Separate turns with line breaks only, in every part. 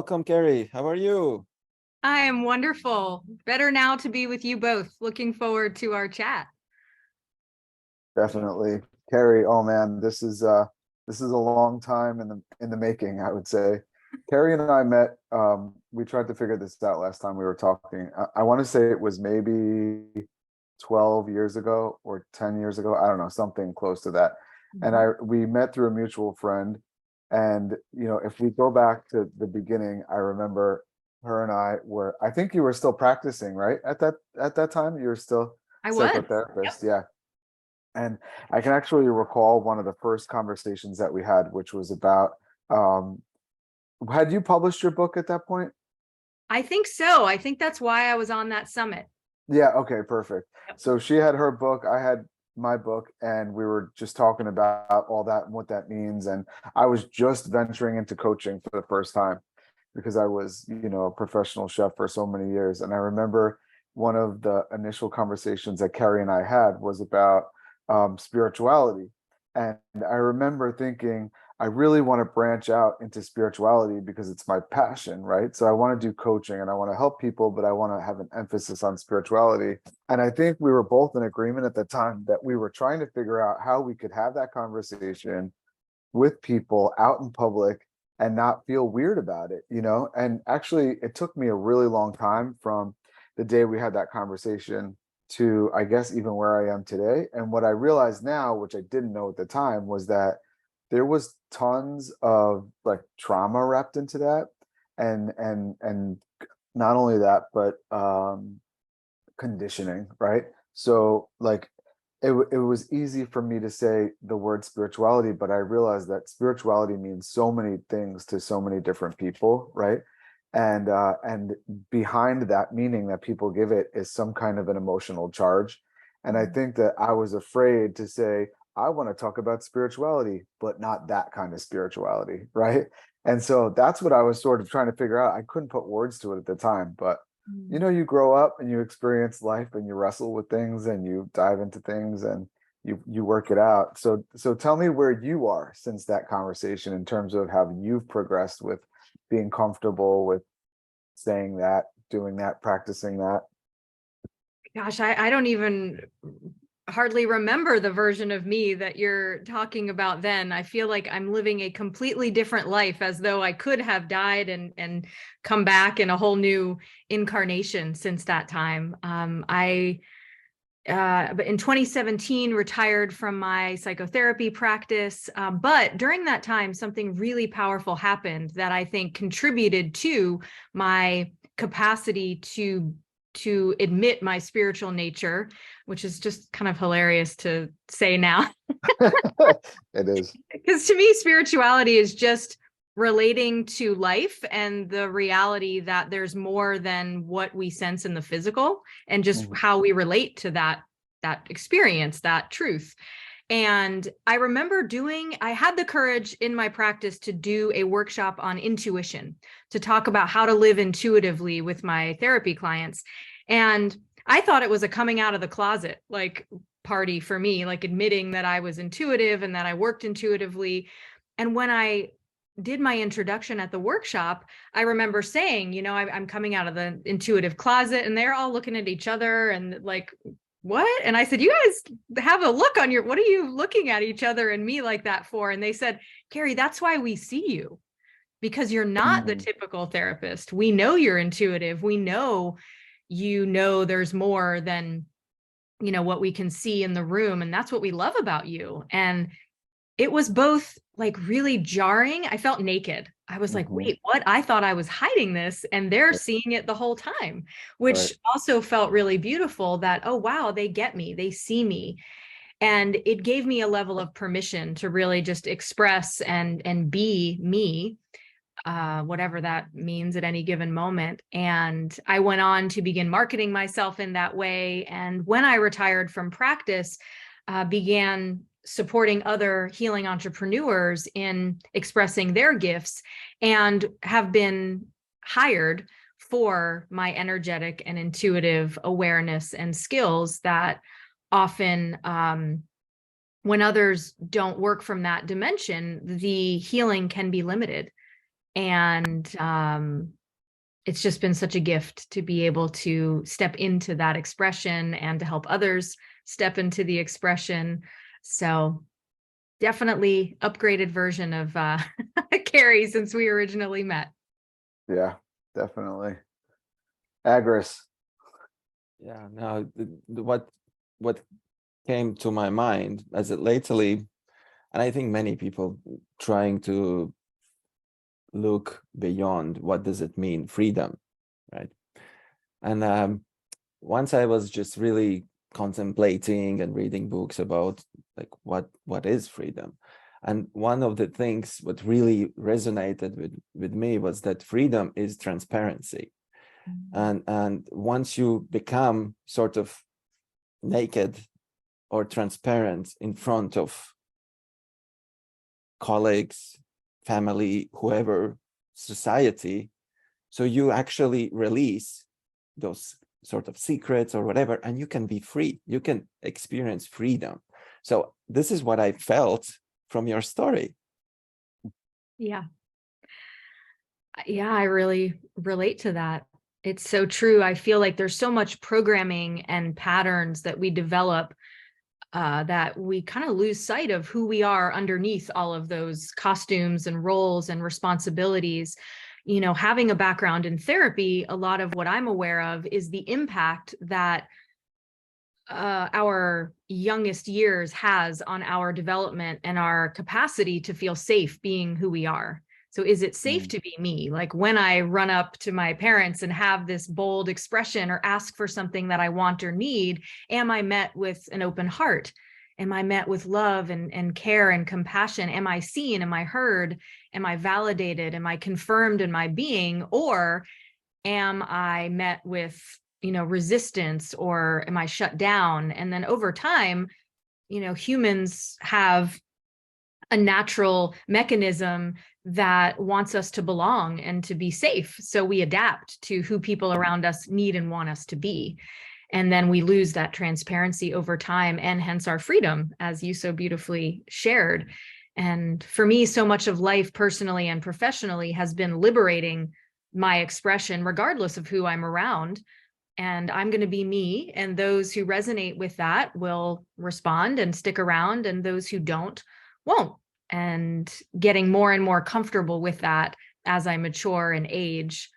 Welcome, Keri. How are you?
I am wonderful. Better now to be with you both. Looking forward to our chat.
Definitely. Keri, oh man, this is a long time in the making, I would say. Keri and I met, we tried to figure this out last time we were talking. I want to say it was maybe 12 years ago or 10 years ago. I don't know, something close to that. And we met through a mutual friend. And if we go back to the beginning, I remember her and I think you were still practicing, right? At that time, you were still
I was. Yep.
psychotherapist. Yeah. And I can actually recall one of the first conversations that we had, which was about, had you published your book at that point?
I think so. I think that's why I was on that summit.
Yeah, okay, perfect.
Yep.
So she had her book, I had my book, and we were just talking about all that and what that means. And I was just venturing into coaching for the first time because I was, a professional chef for so many years. And I remember one of the initial conversations that Keri and I had was about spirituality. And I remember thinking, I really want to branch out into spirituality because it's my passion, right? So I want to do coaching and I want to help people, but I want to have an emphasis on spirituality. And I think we were both in agreement at the time that we were trying to figure out how we could have that conversation with people out in public and not feel weird about it. And actually, it took me a really long time from the day we had that conversation to, I guess, even where I am today. And what I realize now, which I didn't know at the time, was that there was tons of like trauma wrapped into that. And not only that, but conditioning, right? So like it was easy for me to say the word spirituality, but I realized that spirituality means so many things to so many different people, right? And behind that meaning that people give it is some kind of an emotional charge. And I think that I was afraid to say, I want to talk about spirituality, but not that kind of spirituality, right? And so that's what I was sort of trying to figure out. I couldn't put words to it at the time, but you grow up and you experience life and you wrestle with things and you dive into things and you work it out. So tell me where you are since that conversation in terms of how you've progressed with being comfortable with saying that, doing that, practicing that.
Gosh, I don't even hardly remember the version of me that you're talking about then. I feel like I'm living a completely different life, as though I could have died and come back in a whole new incarnation since that time. But in 2017, retired from my psychotherapy practice. But during that time, something really powerful happened that I think contributed to my capacity to admit my spiritual nature, which is just kind of hilarious to say now.
It is.
Because to me, spirituality is just relating to life and the reality that there's more than what we sense in the physical, and just how we relate to that experience, that truth. And I remember I had the courage in my practice to do a workshop on intuition, to talk about how to live intuitively with my therapy clients. And I thought it was a coming out of the closet, like, party for me, like admitting that I was intuitive and that I worked intuitively. And when I did my introduction at the workshop, I remember saying, I'm coming out of the intuitive closet, and they're all looking at each other and like, what? And I said, you guys have a look on what are you looking at each other and me like that for? And they said, Keri, that's why we see you, because you're not the typical therapist. We know you're intuitive. We know, there's more than, what we can see in the room. And that's what we love about you. And it was both like really jarring. I felt naked. I was like, wait, what? I thought I was hiding this, and they're seeing it the whole time, which also felt really beautiful that, oh, wow, they get me, they see me. And it gave me a level of permission to really just express and be me, whatever that means at any given moment. And I went on to begin marketing myself in that way. And when I retired from practice, began supporting other healing entrepreneurs in expressing their gifts, and have been hired for my energetic and intuitive awareness and skills that often, when others don't work from that dimension, the healing can be limited. And it's just been such a gift to be able to step into that expression and to help others step into the expression. So definitely upgraded version of Keri since we originally met.
Yeah, definitely. Agris.
Yeah, now what came to my mind as it lately, and I think many people trying to look beyond what does it mean, freedom, right? And once I was just really contemplating and reading books about like what is freedom. And one of the things what really resonated with me was that freedom is transparency. And once you become sort of naked or transparent in front of colleagues, family, whoever, society, so you actually release those sort of secrets or whatever, and you can be free. You can experience freedom. So this is what I felt from your story.
Yeah. Yeah, I really relate to that. It's so true. I feel like there's so much programming and patterns that we develop that we kind of lose sight of who we are underneath all of those costumes and roles and responsibilities. You know, having a background in therapy, a lot of what I'm aware of is the impact that our youngest years has on our development and our capacity to feel safe being who we are. So is it safe to be me? Like when I run up to my parents and have this bold expression or ask for something that I want or need, am I met with an open heart? Am I met with love and care and compassion? Am I seen? Am I heard? Am I validated? Am I confirmed in my being? Or am I met with, resistance, or am I shut down? And then over time, humans have a natural mechanism that wants us to belong and to be safe. So we adapt to who people around us need and want us to be. And then we lose that transparency over time, and hence our freedom, as you so beautifully shared. And for me, so much of life personally and professionally has been liberating my expression, regardless of who I'm around. And I'm going to be me. And those who resonate with that will respond and stick around. And those who don't, won't. And getting more and more comfortable with that as I mature and age.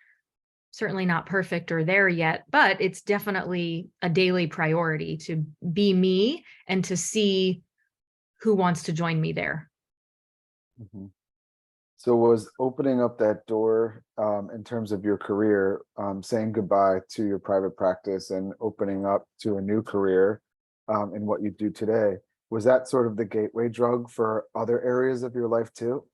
Certainly not perfect or there yet, but it's definitely a daily priority to be me and to see who wants to join me there.
Mm-hmm. So was opening up that door in terms of your career, saying goodbye to your private practice and opening up to a new career in what you do today, was that sort of the gateway drug for other areas of your life too?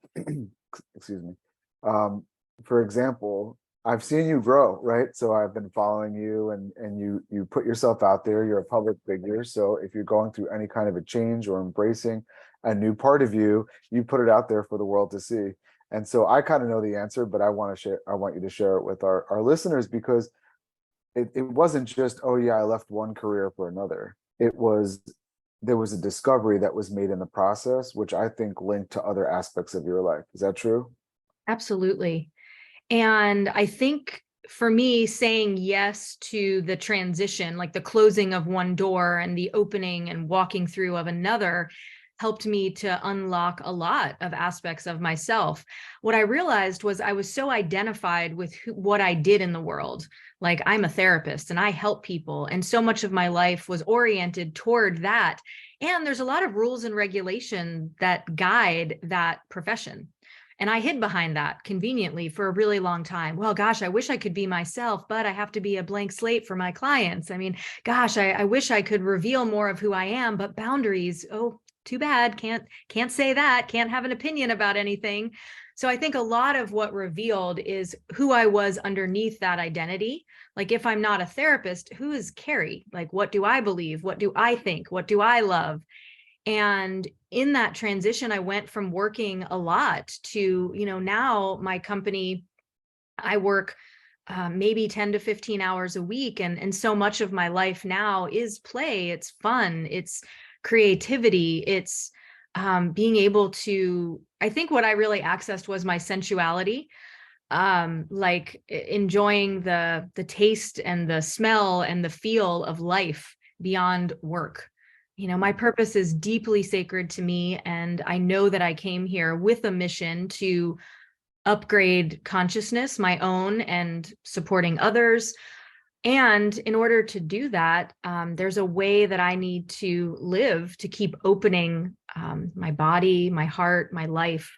Excuse me. For example, I've seen you grow, right? So I've been following you, and you put yourself out there. You're a public figure. So if you're going through any kind of a change or embracing a new part of you, you put it out there for the world to see. And so I kind of know the answer, but I want you to share it with our listeners, because it wasn't just, oh yeah, I left one career for another. There was a discovery that was made in the process, which I think linked to other aspects of your life. Is that true?
Absolutely. And I think for me, saying yes to the transition, like the closing of one door and the opening and walking through of another, helped me to unlock a lot of aspects of myself. What I realized was I was so identified with what I did in the world. Like, I'm a therapist and I help people. And so much of my life was oriented toward that. And there's a lot of rules and regulation that guide that profession. And I hid behind that conveniently for a really long time. Well, gosh, I wish I could be myself, but I have to be a blank slate for my clients. I mean, gosh, I wish I could reveal more of who I am, but boundaries, oh, too bad. Can't say that. Can't have an opinion about anything. So I think a lot of what revealed is who I was underneath that identity. Like, if I'm not a therapist, who is Keri? Like, what do I believe? What do I think? What do I love? And in that transition, I went from working a lot to, now my company, I work maybe 10 to 15 hours a week. And so much of my life now is play. It's fun. It's creativity. It's being able to, I think what I really accessed was my sensuality. like enjoying the taste and the smell and the feel of life beyond work. You know, my purpose is deeply sacred to me, and I know that I came here with a mission to upgrade consciousness, my own, and supporting others. And in order to do that, there's a way that I need to live to keep opening my body, my heart, my life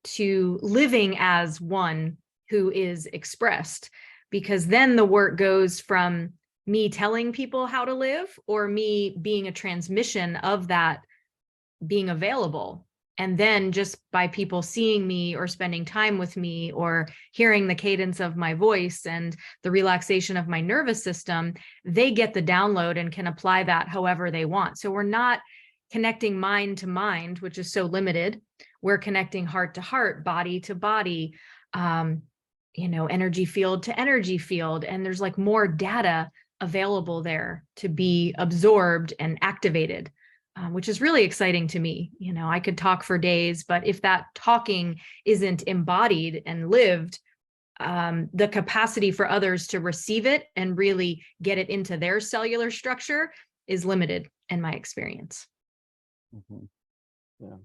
to living as one who is expressed. Because then the work goes from me telling people how to live, or me being a transmission of that being available. And then just by people seeing me or spending time with me or hearing the cadence of my voice and the relaxation of my nervous system, they get the download and can apply that however they want. So we're not connecting mind to mind, which is so limited. We're connecting heart to heart, body to body, energy field to energy field. And there's like more data available there to be absorbed and activated. Which is really exciting to me. You know, I could talk for days, but if that talking isn't embodied and lived, the capacity for others to receive it and really get it into their cellular structure is limited in my experience.
Mm-hmm. Yeah,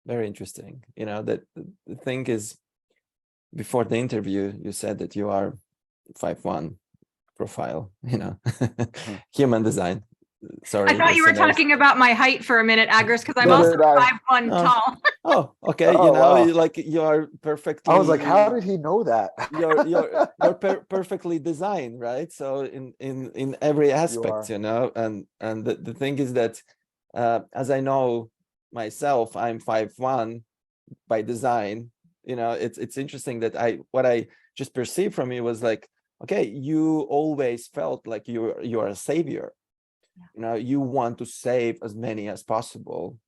very interesting. You know, that the thing is, before the interview, you said that you are 5'1" profile, you know, human design. Sorry,
I thought you were
listeners.
talking about my height for a minute, Agris, because I'm
So
also
did I.
5'1" tall.
Oh, okay.
Oh,
You know,
wow.
like you're perfectly.
I was like, how did he know that?
you're perfectly designed, right? So in every aspect,
are.
you know, and the thing is that as I know myself, I'm 5'1" by design. You know, it's interesting that what I just perceived from you was like, okay, you always felt like you're a savior. You know, you want to save as many as possible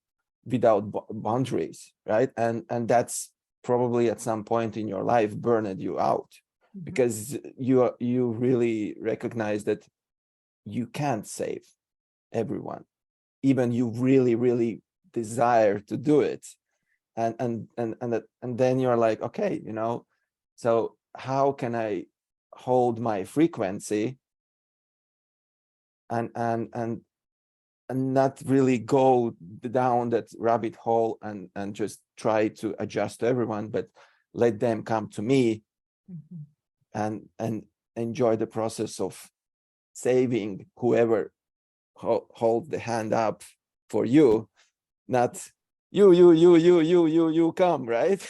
without boundaries, right? And that's probably at some point in your life burned you out, because you really recognize that you can't save everyone, even you really desire to do it, and then you're like, okay, you know, so how can I hold my frequency and not really go down that rabbit hole and just try to adjust to everyone, but let them come to me and enjoy the process of saving whoever hold the hand up for you, not you come, right?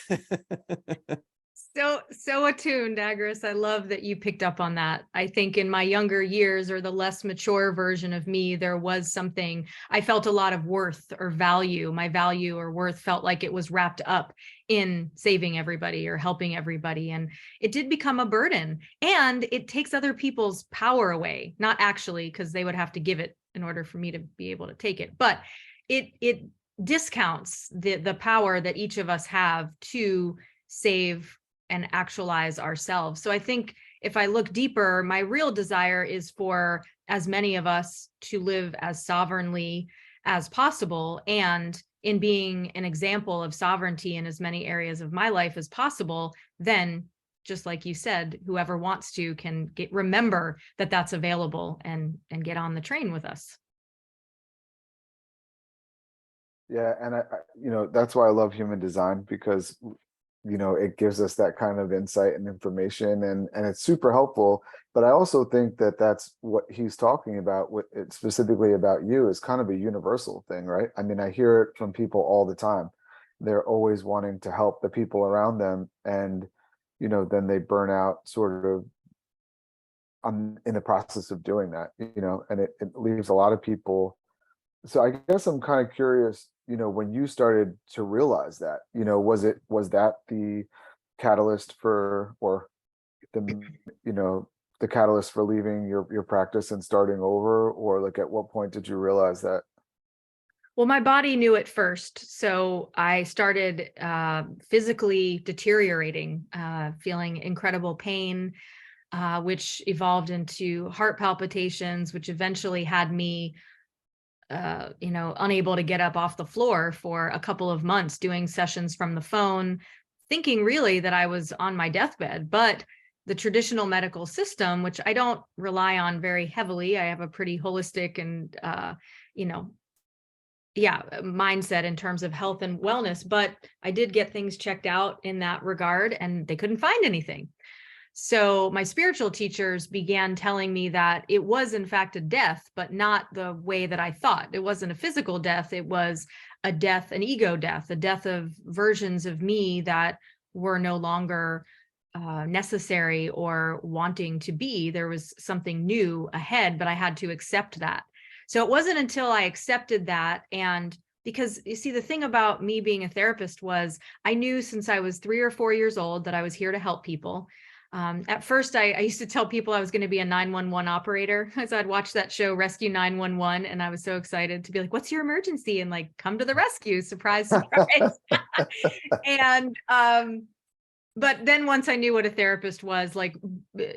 So attuned, Agris. I love that you picked up on that. I think in my younger years, or the less mature version of me, there was something, I felt a lot of worth or value. My value or worth felt like it was wrapped up in saving everybody or helping everybody. And it did become a burden, and it takes other people's power away. Not actually, because they would have to give it in order for me to be able to take it. But it discounts the power that each of us have to save and actualize ourselves. So I think if I look deeper, my real desire is for as many of us to live as sovereignly as possible. And in being an example of sovereignty in as many areas of my life as possible, then just like you said, whoever wants to can remember that that's available and get on the train with us.
Yeah, and I that's why I love human design, because it gives us that kind of insight and information, and it's super helpful. But I also think that that's what he's talking about with it, specifically about you, is kind of a universal thing, right? I mean, I hear it from people all the time. They're always wanting to help the people around them, and then they burn out sort of in the process of doing that, and it leaves a lot of people. So I guess I'm kind of curious, when you started to realize that, was that the catalyst for, or the, the catalyst for leaving your practice and starting over, or like at what point did you realize that?
Well, my body knew it first. So I started physically deteriorating, feeling incredible pain, which evolved into heart palpitations, which eventually had me unable to get up off the floor for a couple of months, doing sessions from the phone, thinking really that I was on my deathbed. But the traditional medical system, which I don't rely on very heavily, I have a pretty holistic and, you know, mindset in terms of health and wellness, but I did get things checked out in that regard and they couldn't find anything. So my spiritual teachers began telling me that it was in fact a death, but not the way that I thought. It wasn't a physical death. It was a death, an ego death, a death of versions of me that were no longer necessary or wanting to be. There was something new ahead, but I had to accept that. So it wasn't until I accepted that, and because you see, the thing about me being a therapist was I knew since I was 3 or 4 years old that I was here to help people. At first, I used to tell people I was going to be a 911 operator, as I'd watch that show Rescue 911, and I was so excited to be like, "What's your emergency?" and like, "Come to the rescue!" Surprise, surprise. And but then once I knew what a therapist was, like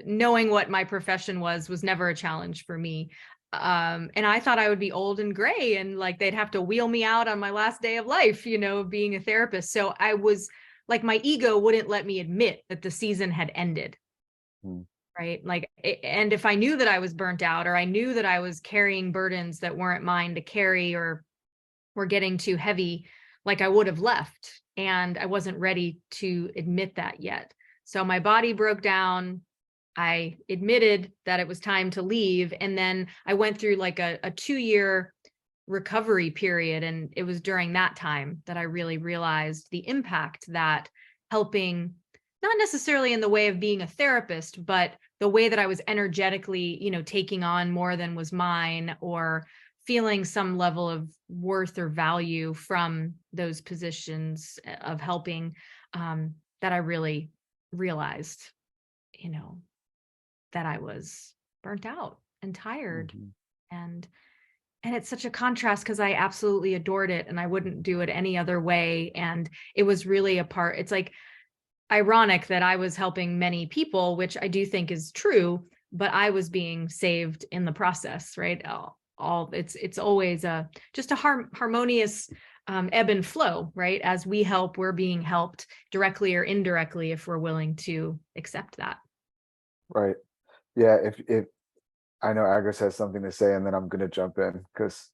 knowing what my profession was never a challenge for me. And I thought I would be old and gray and like they'd have to wheel me out on my last day of life, you know, being a therapist. So I was like, my ego wouldn't let me admit that the season had ended. Right. Like, and if I knew that I was burnt out, or I knew that I was carrying burdens that weren't mine to carry, or were getting too heavy, like I would have left. And I wasn't ready to admit that yet. So my body broke down. I admitted that it was time to leave. And then I went through like a 2-year recovery period. And it was during that time that I really realized the impact that helping, not necessarily in the way of being a therapist, but the way that I was energetically, you know, taking on more than was mine, or feeling some level of worth or value from those positions of helping, that I really realized, you know, that I was burnt out and tired. And it's such a contrast because I absolutely adored it and I wouldn't do it any other way. And it was really it's like ironic that I was helping many people, which I do think is true, but I was being saved in the process, right? It's always just a harmonious ebb and flow, right? As we help, we're being helped directly or indirectly if we're willing to accept that.
Right. Yeah. If I know Agnes has something to say, and then I'm gonna jump in because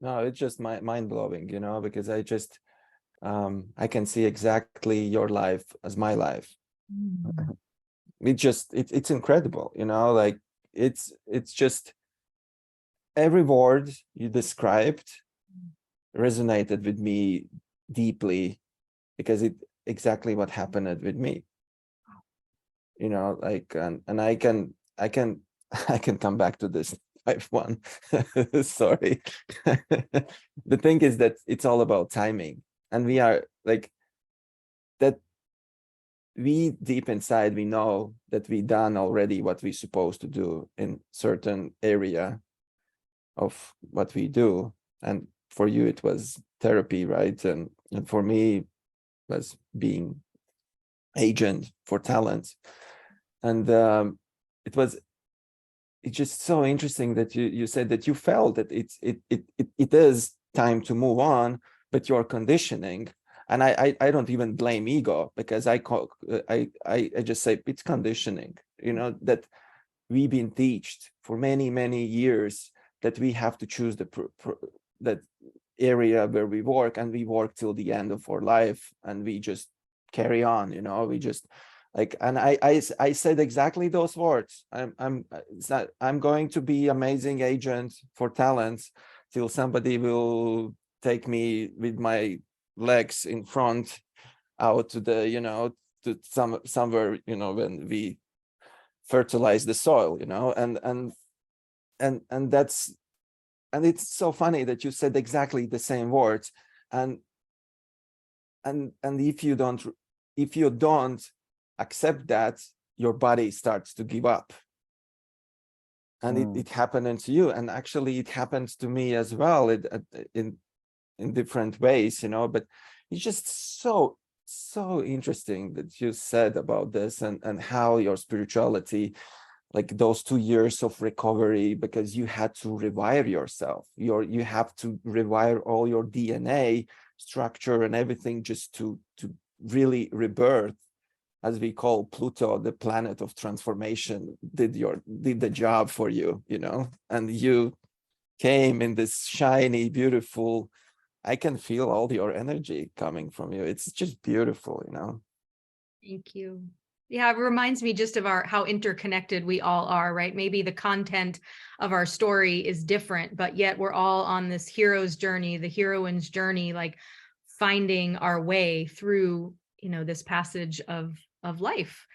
No, it's just mind blowing, you know, because I can see exactly your life as my life. It's incredible, you know, like it's just every word you described resonated with me deeply, because it exactly what happened with me, you know, like, and I can I can come back to this type one. Sorry. The thing is that it's all about timing, and we are like that. We deep inside, we know that we done already what we're supposed to do in certain area of what we do. And for you, it was therapy, right? And for me, was being agent for talent. And it's just so interesting that you said that you felt that it is time to move on, but your conditioning. And I don't even blame ego, because I just say it's conditioning, you know, that we've been taught for many years that we have to choose that area where we work, and we work till the end of our life, and we just carry on, you know, we just like, and I said exactly those words. I'm going to be amazing agent for talents till somebody will take me with my legs in front out to the, you know, to somewhere, you know, when we fertilize the soil, you know, and that's, and it's so funny that you said exactly the same words. And if you don't accept that, your body starts to give up. And it happened to you, and actually it happens to me as well, in different ways, you know. But it's just so interesting that you said about this, and how your spirituality, like those 2 years of recovery, because you had to rewire yourself, you have to rewire all your DNA structure and everything, just to really rebirth, as we call Pluto, the planet of transformation, did the job for you, you know, and you came in this shiny, beautiful, I can feel all your energy coming from you. It's just beautiful, you know.
Thank you. Yeah, it reminds me just of how interconnected we all are, right? Maybe the content of our story is different, but yet we're all on this hero's journey, the heroine's journey, like finding our way through, you know, this passage of life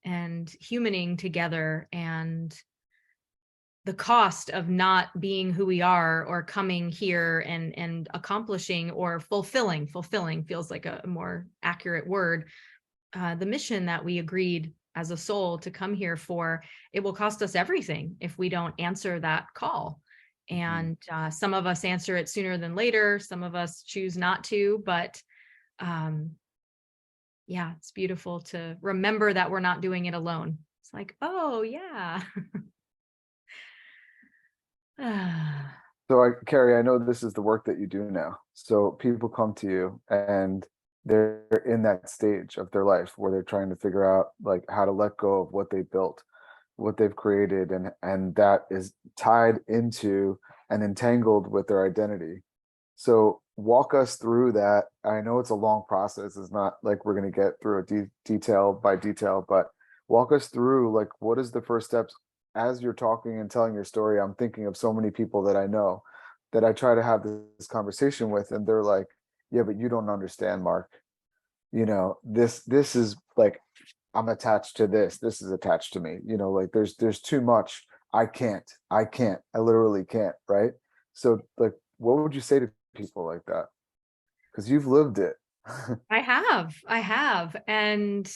and humaning together. And the cost of not being who we are, or coming here and accomplishing or fulfilling feels like a more accurate word, the mission that we agreed as a soul to come here for. It will cost us everything if we don't answer that call. And some of us answer it sooner than later. Some of us choose not to, but yeah, it's beautiful to remember that we're not doing it alone. It's like, oh yeah.
So Keri, I know this is the work that you do now. So people come to you and they're in that stage of their life where they're trying to figure out like how to let go of what they built, what they've created, and that is tied into and entangled with their identity. So walk us through that. I know it's a long process. It's not like we're going to get through it detail by detail, but walk us through like what is the first steps. As you're talking and telling your story, I'm thinking of so many people that I know that I try to have this conversation with, and they're like, yeah, but you don't understand, Mark. You know, this is like, I'm attached to this. This is attached to me. You know, like there's too much. I can't. I literally can't. Right. So like, what would you say to people like that? Because you've lived it.
I have. And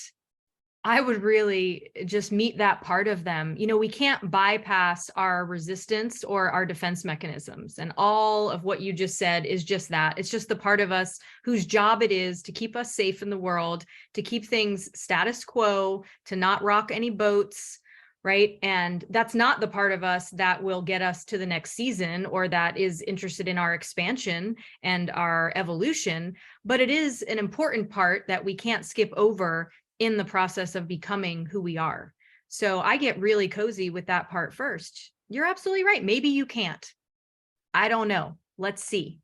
I would really just meet that part of them. You know, we can't bypass our resistance or our defense mechanisms. And all of what you just said is just that. It's just the part of us whose job it is to keep us safe in the world, to keep things status quo, to not rock any boats, right? And that's not the part of us that will get us to the next season, or that is interested in our expansion and our evolution. But it is an important part that we can't skip over in the process of becoming who we are. So I get really cozy with that part first. You're absolutely right. Maybe you can't. I don't know. Let's see.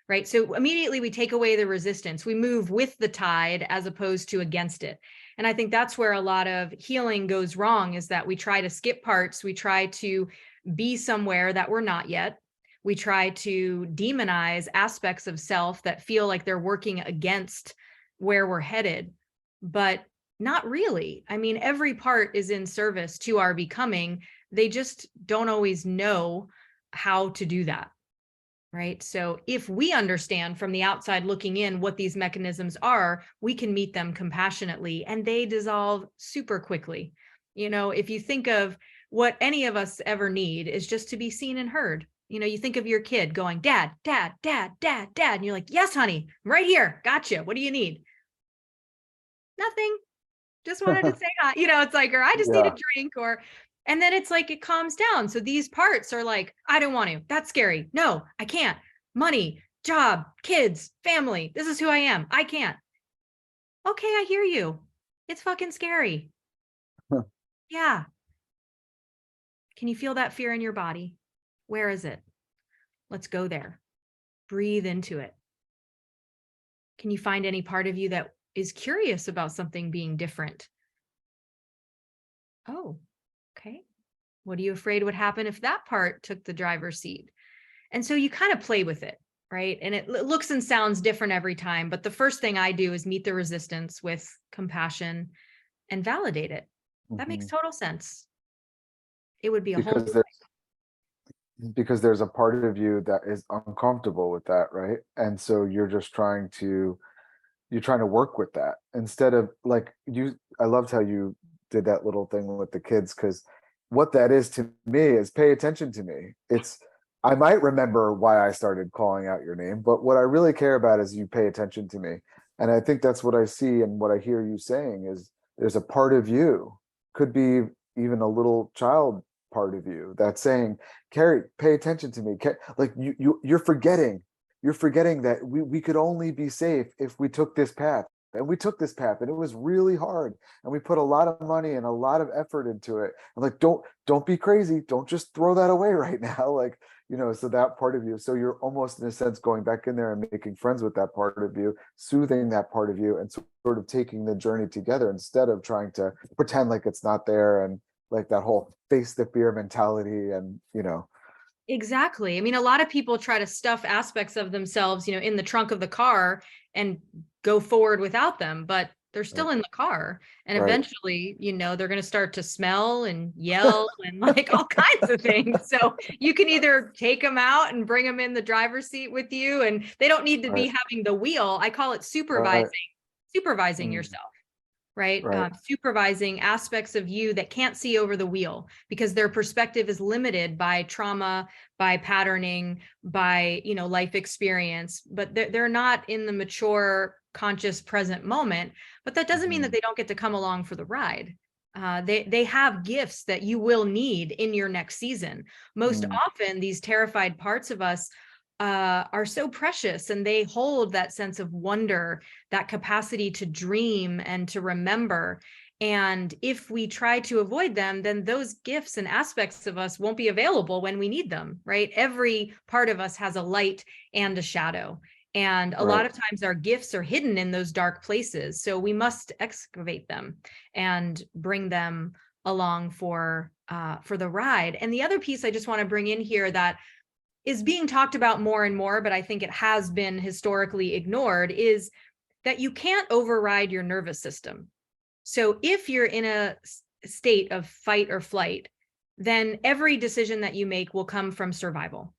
Right. So immediately we take away the resistance. We move with the tide as opposed to against it. And I think that's where a lot of healing goes wrong, is that we try to skip parts. We try to be somewhere that we're not yet. We try to demonize aspects of self that feel like they're working against where we're headed. But not really. I mean, every part is in service to our becoming. They just don't always know how to do that, right? So if we understand from the outside looking in what these mechanisms are, we can meet them compassionately, and they dissolve super quickly. You know, if you think of what any of us ever need is just to be seen and heard. You know, you think of your kid going, dad, dad, dad, dad, dad, and you're like, yes, honey, I'm right here. Gotcha. What do you need? Nothing. Just wanted to say hi. You know, it's like, or I just need a drink, and then it's like, it calms down. So these parts are like, I don't want to. That's scary. No, I can't. Money, job, kids, family. This is who I am. I can't. Okay, I hear you. It's fucking scary. Yeah. Can you feel that fear in your body? Where is it? Let's go there. Breathe into it. Can you find any part of you that is curious about something being different? Oh, okay. What are you afraid would happen if that part took the driver's seat? And so you kind of play with it, right? And it looks and sounds different every time. But the first thing I do is meet the resistance with compassion and validate it. That makes total sense. It would be a whole.
Because there's a part of you that is uncomfortable with that, right? And so you're trying to work with that instead of like I loved how you did that little thing with the kids, because what that is to me is pay attention to me. I might remember why I started calling out your name, but what I really care about is you pay attention to me. And I think that's what I see and what I hear you saying is there's a part of you, could be even a little child part of you, that's saying, Keri, pay attention to me. Like you're forgetting that we could only be safe if we took this path. and we took this path and it was really hard and we put a lot of money and a lot of effort into it. I'm like, don't be crazy. Don't just throw that away right now. Like, so that part of you. So you're almost in a sense going back in there and making friends with that part of you, soothing that part of you, and sort of taking the journey together instead of trying to pretend like it's not there, and like that whole face the fear mentality. And
Exactly. I mean, a lot of people try to stuff aspects of themselves, in the trunk of the car and go forward without them, but they're still in the car. And
Right.
eventually, they're going to start to smell and yell and like all kinds of things. So you can either take them out and bring them in the driver's seat with you, and they don't need to be
Right.
having the wheel. I call it
Right.
supervising
Mm.
yourself. Right?
Right.
Supervising aspects of you that can't see over the wheel because their perspective is limited by trauma, by patterning, by, life experience, but they're not in the mature, conscious, present moment. But that doesn't mean that they don't get to come along for the ride. They have gifts that you will need in your next season. Most often, these terrified parts of us are so precious, and they hold that sense of wonder, that capacity to dream and to remember. And if we try to avoid them, then those gifts and aspects of us won't be available when we need them, right? Every part of us has a light and a shadow. And a lot of times our gifts are hidden in those dark places. So we must excavate them and bring them along for the ride. And the other piece I just want to bring in here that is being talked about more and more, but I think it has been historically ignored, is that you can't override your nervous system. So if you're in a state of fight or flight, then every decision that you make will come from survival.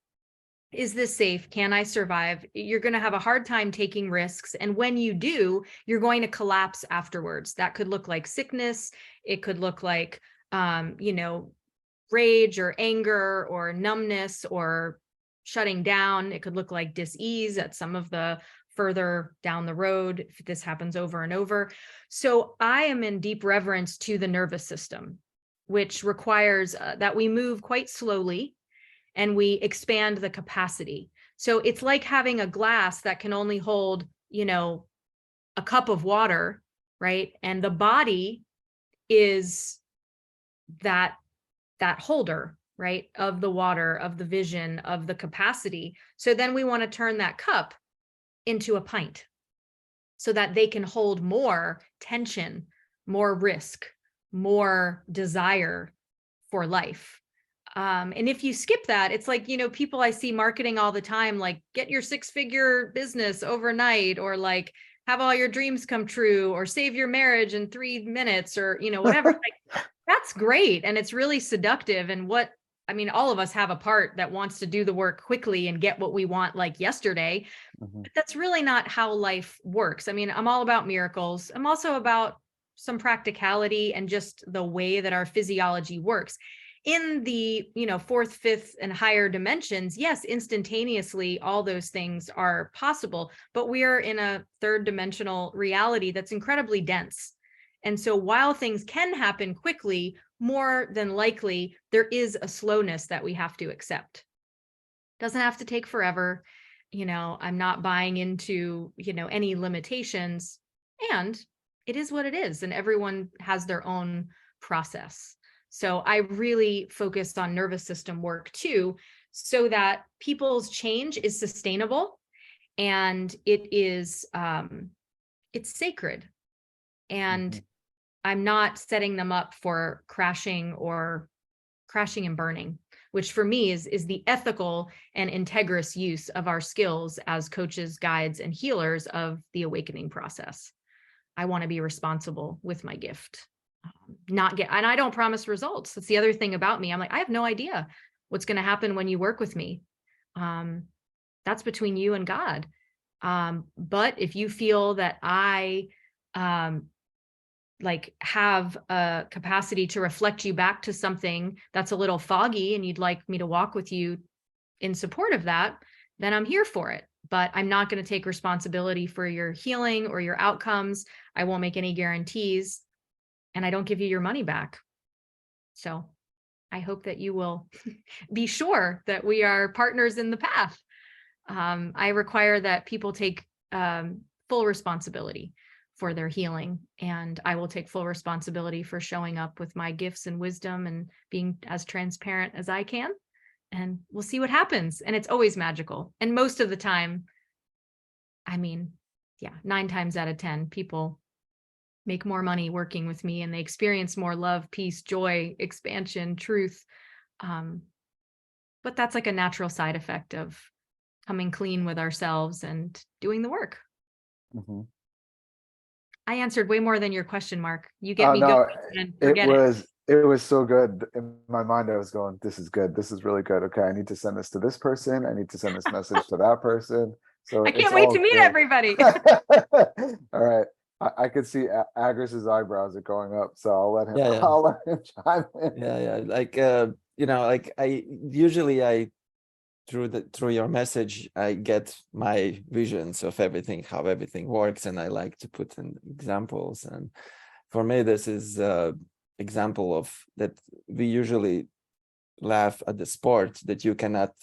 Is this safe? Can I survive? You're going to have a hard time taking risks. And when you do, you're going to collapse afterwards. That could look like sickness. It could look like, rage or anger or numbness or shutting down. It could look like dis-ease at some of the further down the road if this happens over and over. So I am in deep reverence to the nervous system, which requires that we move quite slowly and we expand the capacity. So it's like having a glass that can only hold, a cup of water, right? And the body is that holder, right, of the water, of the vision, of the capacity. So then we want to turn that cup into a pint so that they can hold more tension, more risk, more desire for life. And if you skip that, it's like, people I see marketing all the time, like get your 6-figure business overnight, or like have all your dreams come true, or save your marriage in 3 minutes, or, whatever. Like, that's great. And it's really seductive. And all of us have a part that wants to do the work quickly and get what we want like yesterday. But that's really not how life works. I'm all about miracles. I'm also about some practicality and just the way that our physiology works. In the, 4th, 5th, and higher dimensions, yes, instantaneously, all those things are possible, but we are in a 3rd dimensional reality that's incredibly dense. And so while things can happen quickly, more than likely, there is a slowness that we have to accept. Doesn't have to take forever. I'm not buying into, any limitations, and it is what it is. And everyone has their own process. So I really focused on nervous system work too, so that people's change is sustainable and it is, it's sacred. And I'm not setting them up for crashing and burning, which for me is the ethical and integrous use of our skills as coaches, guides, and healers of the awakening process. I want to be responsible with my gift. And I don't promise results. That's the other thing about me. I'm like, I have no idea what's going to happen when you work with me. That's between you and God. But if you feel that I have a capacity to reflect you back to something that's a little foggy and you'd like me to walk with you in support of that, then I'm here for it. But I'm not going to take responsibility for your healing or your outcomes. I won't make any guarantees. And I don't give you your money back. So I hope that you will be sure that we are partners in the path. I require that people take full responsibility for their healing. And I will take full responsibility for showing up with my gifts and wisdom and being as transparent as I can. And we'll see what happens. And it's always magical. And most of the time, I mean, yeah, 9 times out of 10, people make more money working with me and they experience more love, peace, joy, expansion, truth. But that's like a natural side effect of coming clean with ourselves and doing the work.
Mm-hmm.
I answered way more than your question, Mark. You get
Oh
me
no,
going and forget
it was so good. In my mind, I was going, this is good. This is really good. Okay, I need to send this to this person. I need to send this message to that person. So
I
it's
can't wait
all
to meet
good.
everybody.
All right. I could see Agris's eyebrows are going up, so I'll let him
Yeah.
I'll let him chime in.
Yeah. Like, like I usually through your message, I get my visions of everything, how everything works, and I like to put in examples. And for me, this is example of that we usually laugh at the sport that you cannot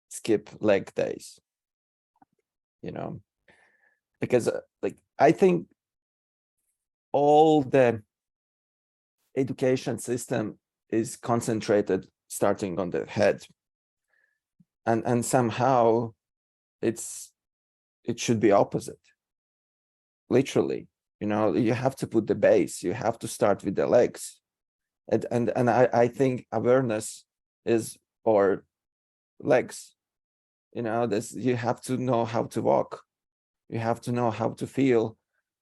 skip leg days, because like I think all the education system is concentrated starting on the head, and somehow it should be opposite, literally. You have to put the base, you have to start with the legs, and I think awareness is or legs. This, you have to know how to walk, you have to know how to feel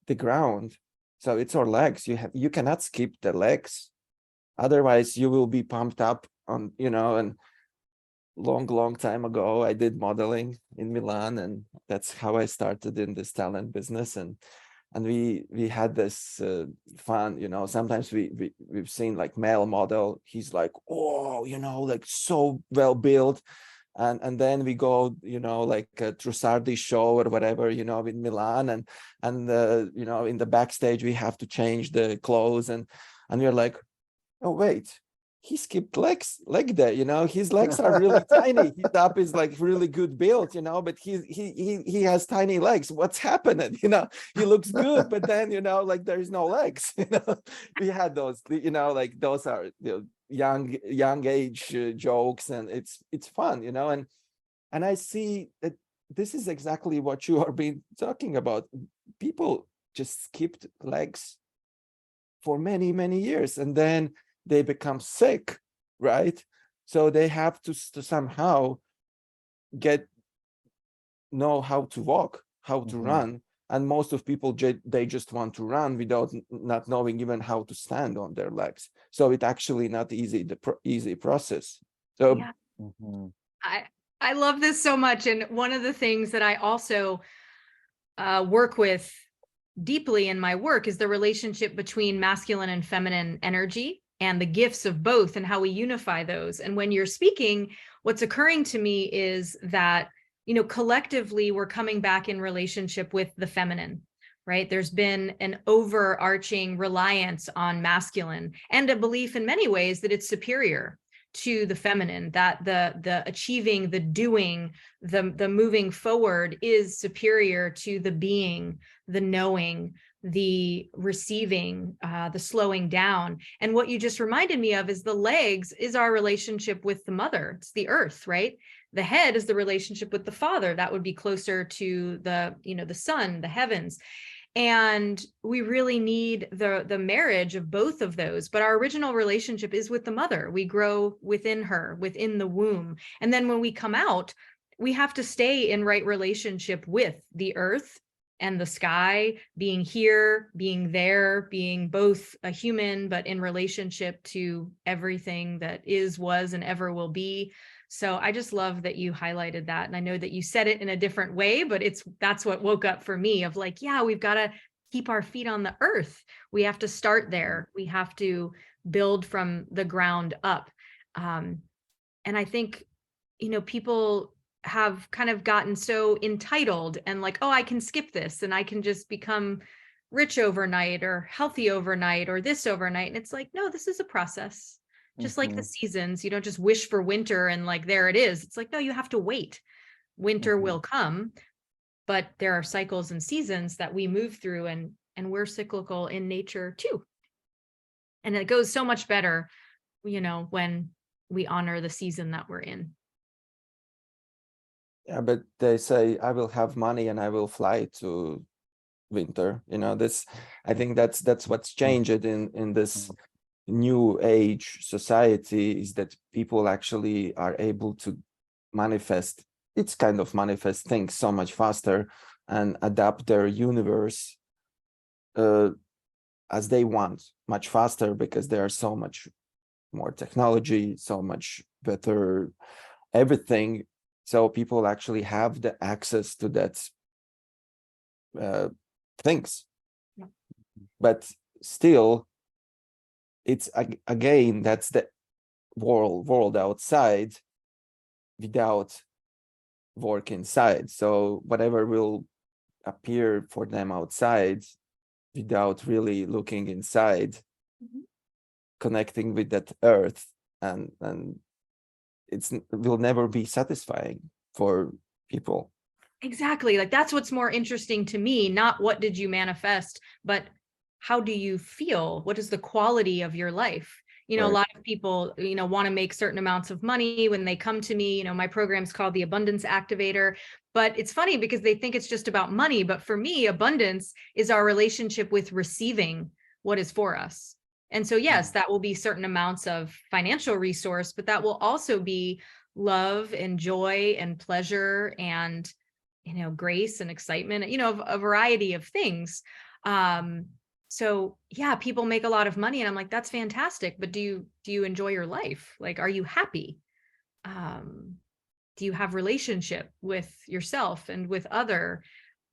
the ground. So it's our legs. You cannot skip the legs, otherwise you will be pumped up on, and long time ago I did modeling in Milan, and that's how I started in this talent business. And we had this fun, sometimes we've seen like male model, he's like, oh, like so well built, and then we go, like a Trussardi show or whatever, in Milan, and in the backstage we have to change the clothes, and we're like, oh wait, he skipped leg day, his legs are really tiny, his up is like really good built, but he has tiny legs. What's happening? He looks good, but then like there's no legs. We had those, like those are young age jokes, and it's fun, and I see that this is exactly what you are been talking about. People just skipped legs for many years, and then they become sick, right? So they have to somehow know how to walk, how to run. And most of people, they just want to run without not knowing even how to stand on their legs. So it's actually not easy, easy process. So
yeah. I love this so much. And one of the things that I also work with deeply in my work is the relationship between masculine and feminine energy and the gifts of both and how we unify those. And when you're speaking, what's occurring to me is that, collectively we're coming back in relationship with the feminine, right? There's been an overarching reliance on masculine and a belief in many ways that it's superior to the feminine, that the achieving, the doing, the moving forward is superior to the being, the knowing, the receiving, the slowing down. And what you just reminded me of is the legs is our relationship with the mother. It's the earth, right? The head is the relationship with the father. That would be closer to the sun, the heavens. And we really need the marriage of both of those. But our original relationship is with the mother. We grow within her, within the womb. And then when we come out, we have to stay in right relationship with the earth and the sky, being here, being there, being both a human, but in relationship to everything that is, was, and ever will be. So I just love that you highlighted that. And I know that you said it in a different way, but that's what woke up for me of like, yeah, we've got to keep our feet on the earth. We have to start there. We have to build from the ground up. And I think, people have kind of gotten so entitled and like, oh, I can skip this and I can just become rich overnight or healthy overnight or this overnight. And it's like, no, this is a process. Just like the seasons, you don't just wish for winter and like, there it is. It's like, no, you have to wait. Winter will come, but there are cycles and seasons that we move through. And and we're cyclical in nature too. And it goes so much better, when we honor the season that we're in.
Yeah, but they say I will have money and I will fly to winter. I think that's what's changed in this new age society, is that people actually are able to manifest things so much faster and adapt their universe as they want much faster, because there's so much more technology, so much better everything. So people actually have the access to that things.
Yeah.
But still, it's again, that's the world outside without work inside. So whatever will appear for them outside without really looking inside, connecting with that earth, and it will never be satisfying for people.
Exactly. Like, that's what's more interesting to me, not what did you manifest, but how do you feel? What is the quality of your life? A
Right.
lot of people, want to make certain amounts of money when they come to me. My program's called the Abundance Activator, but it's funny because they think it's just about money. But for me, abundance is our relationship with receiving what is for us. And so, yes, that will be certain amounts of financial resource, but that will also be love and joy and pleasure and, grace and excitement, a variety of things. So yeah, people make a lot of money and I'm like, that's fantastic. But do you enjoy your life? Like, are you happy? Do you have relationship with yourself and with other?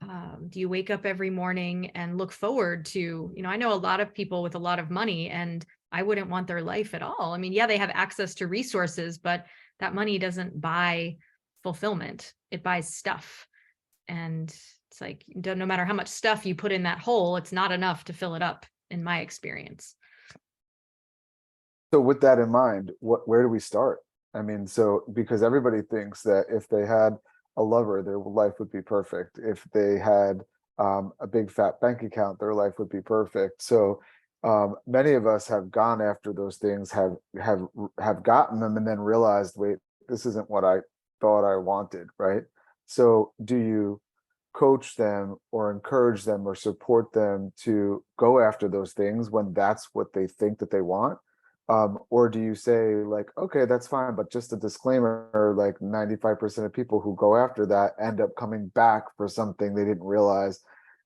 Do you wake up every morning and look forward to, I know a lot of people with a lot of money and I wouldn't want their life at all. I mean, yeah, they have access to resources, but that money doesn't buy fulfillment. It buys stuff. And it's like, no matter how much stuff you put in that hole, it's not enough to fill it up, in my experience.
So with that in mind, where do we start? I mean, so because everybody thinks that if they had a lover, their life would be perfect. If they had a big fat bank account, their life would be perfect. So many of us have gone after those things, have gotten them, and then realized, wait, this isn't what I thought I wanted, right? So do you coach them or encourage them or support them to go after those things when that's what they think that they want? Or do you say, like, okay, that's fine, but just a disclaimer, like 95% of people who go after that end up coming back for something they didn't realize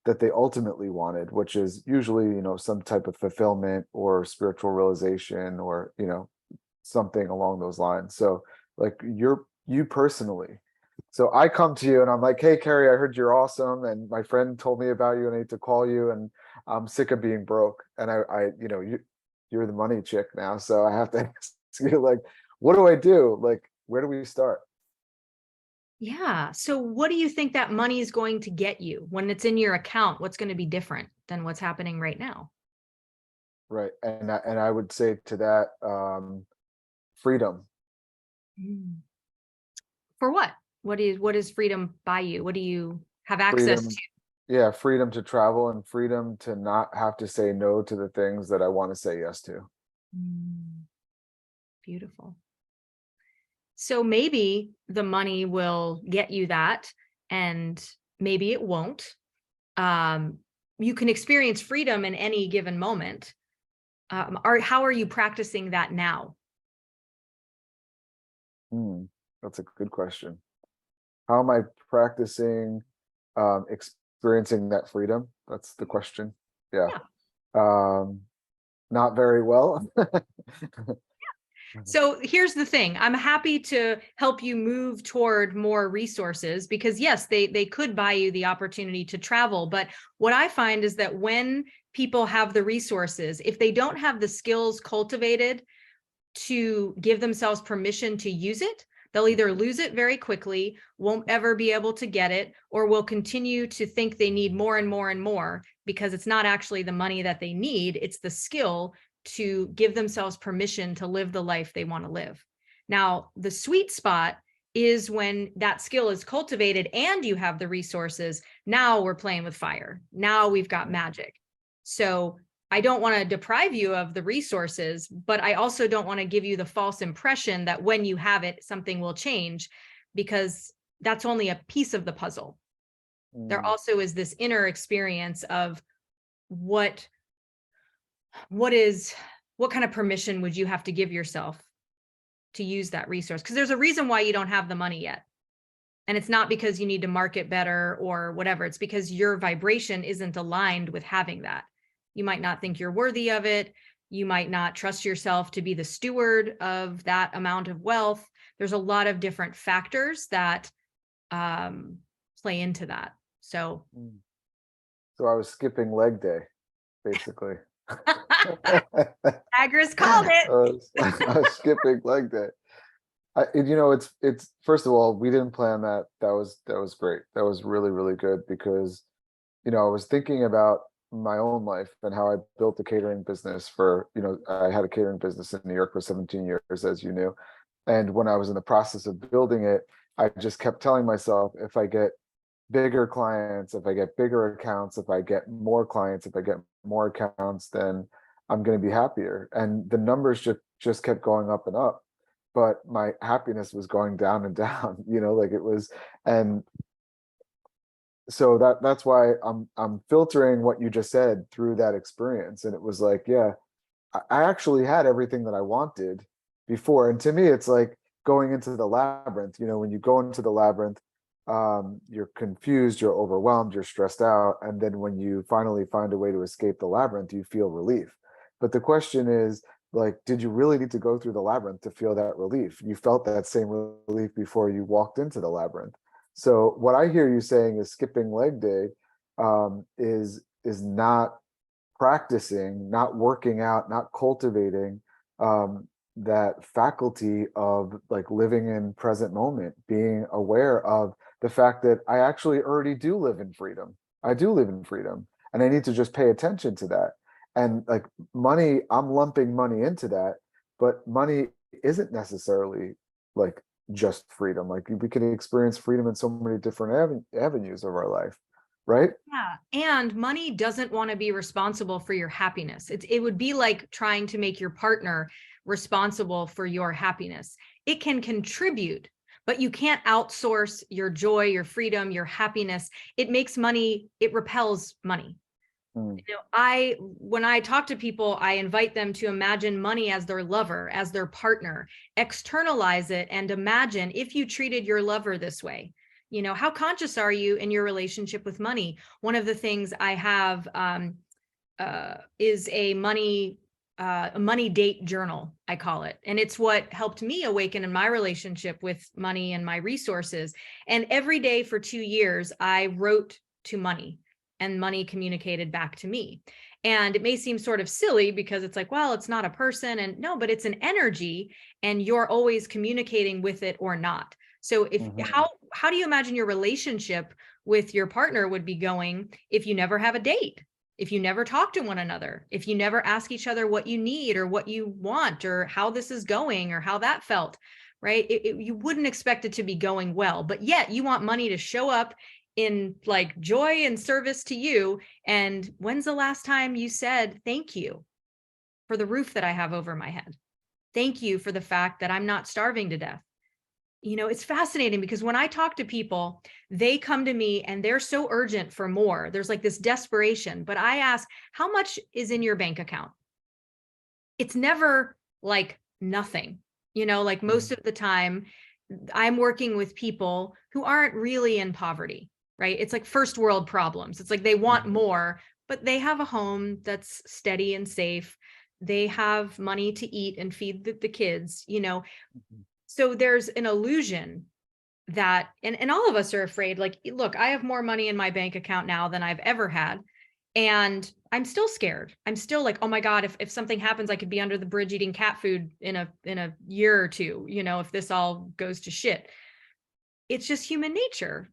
that they ultimately wanted, which is usually, some type of fulfillment or spiritual realization or, something along those lines. So like you personally, so I come to you and I'm like, hey, Keri, I heard you're awesome. And my friend told me about you and I need to call you and I'm sick of being broke. And you're the money chick now. So I have to ask you, like, what do I do? Like, where do we start?
Yeah. So what do you think that money is going to get you when it's in your account? What's going to be different than what's happening right now?
Right. And I would say to that, freedom.
For what? What is freedom by you? What do you have access
Freedom.
to?
Yeah. Freedom to travel and freedom to not have to say no to the things that I want to say yes to.
Beautiful. So maybe the money will get you that, and maybe it won't. You can experience freedom in any given moment. How are you practicing that now?
That's a good question. How am I practicing experiencing that freedom? That's the question. Yeah. Not very well.
So here's the thing. I'm happy to help you move toward more resources because yes, they could buy you the opportunity to travel. But what I find is that when people have the resources, if they don't have the skills cultivated to give themselves permission to use it, they'll either lose it very quickly, won't ever be able to get it, or will continue to think they need more and more and more because it's not actually the money that they need, it's the skill to give themselves permission to live the life they want to live. Now, the sweet spot is when that skill is cultivated and you have the resources. Now we're playing with fire. Now we've got magic. So I don't want to deprive you of the resources, but I also don't want to give you the false impression that when you have it, something will change, because that's only a piece of the puzzle. There also is this inner experience of what kind of permission would you have to give yourself to use that resource? Because there's a reason why you don't have the money yet. And it's not because you need to market better or whatever. It's because your vibration isn't aligned with having that. You might not think you're worthy of it. You might not trust yourself to be the steward of that amount of wealth. There's a lot of different factors that play into that. So
I was skipping leg day, basically.
Agris called it.
I was skipping leg day. It's first of all, we didn't plan that. That was great. That was really, really good, because, I was thinking about my own life and how I built a catering business I had a catering business in New York for 17 years, as you knew. And when I was in the process of building it, I just kept telling myself, if I get bigger clients, if I get bigger accounts, if I get more clients, if I get more accounts, then I'm going to be happier. And the numbers just kept going up and up, but my happiness was going down and down, like it was. And so that's why I'm filtering what you just said through that experience. And it was like, yeah, I actually had everything that I wanted before. And to me, it's like going into the labyrinth. When you go into the labyrinth, you're confused, you're overwhelmed, you're stressed out. And then when you finally find a way to escape the labyrinth, you feel relief. But the question is, like, did you really need to go through the labyrinth to feel that relief? You felt that same relief before you walked into the labyrinth. So what I hear you saying is skipping leg day is not practicing, not working out, not cultivating that faculty of like living in present moment, being aware of the fact that I actually already do live in freedom. I do live in freedom, and I need to just pay attention to that. And like money, I'm lumping money into that, but money isn't necessarily like just freedom. Like we can experience freedom in so many different avenues of our life, right?
Yeah. And money doesn't want to be responsible for your happiness. It would be like trying to make your partner responsible for your happiness. It can contribute, but you can't outsource your joy, your freedom, your happiness. It repels money. When I talk to people, I invite them to imagine money as their lover, as their partner, externalize it, and imagine if you treated your lover this way. How conscious are you in your relationship with money? One of the things I have is a money date journal, I call it. And it's what helped me awaken in my relationship with money and my resources. And every day for 2 years, I wrote to money, and money communicated back to me. And it may seem sort of silly because it's like, well, it's not a person. And no, but it's an energy, and you're always communicating with it or not. So how do you imagine your relationship with your partner would be going if you never have a date, if you never talk to one another, if you never ask each other what you need or what you want or how this is going or how that felt, right? You wouldn't expect it to be going well, but yet you want money to show up in like joy and service to you. And when's the last time you said, thank you for the roof that I have over my head? Thank you for the fact that I'm not starving to death. It's fascinating because when I talk to people, they come to me and they're so urgent for more. There's like this desperation, but I ask, how much is in your bank account? It's never like nothing, like most of the time I'm working with people who aren't really in poverty, right? It's like first world problems. It's like they want more, but they have a home that's steady and safe. They have money to eat and feed the kids, So there's an illusion that, and all of us are afraid, like, look, I have more money in my bank account now than I've ever had. And I'm still scared. I'm still like, oh my God, if something happens, I could be under the bridge eating cat food in a year or two, if this all goes to shit. It's just human nature.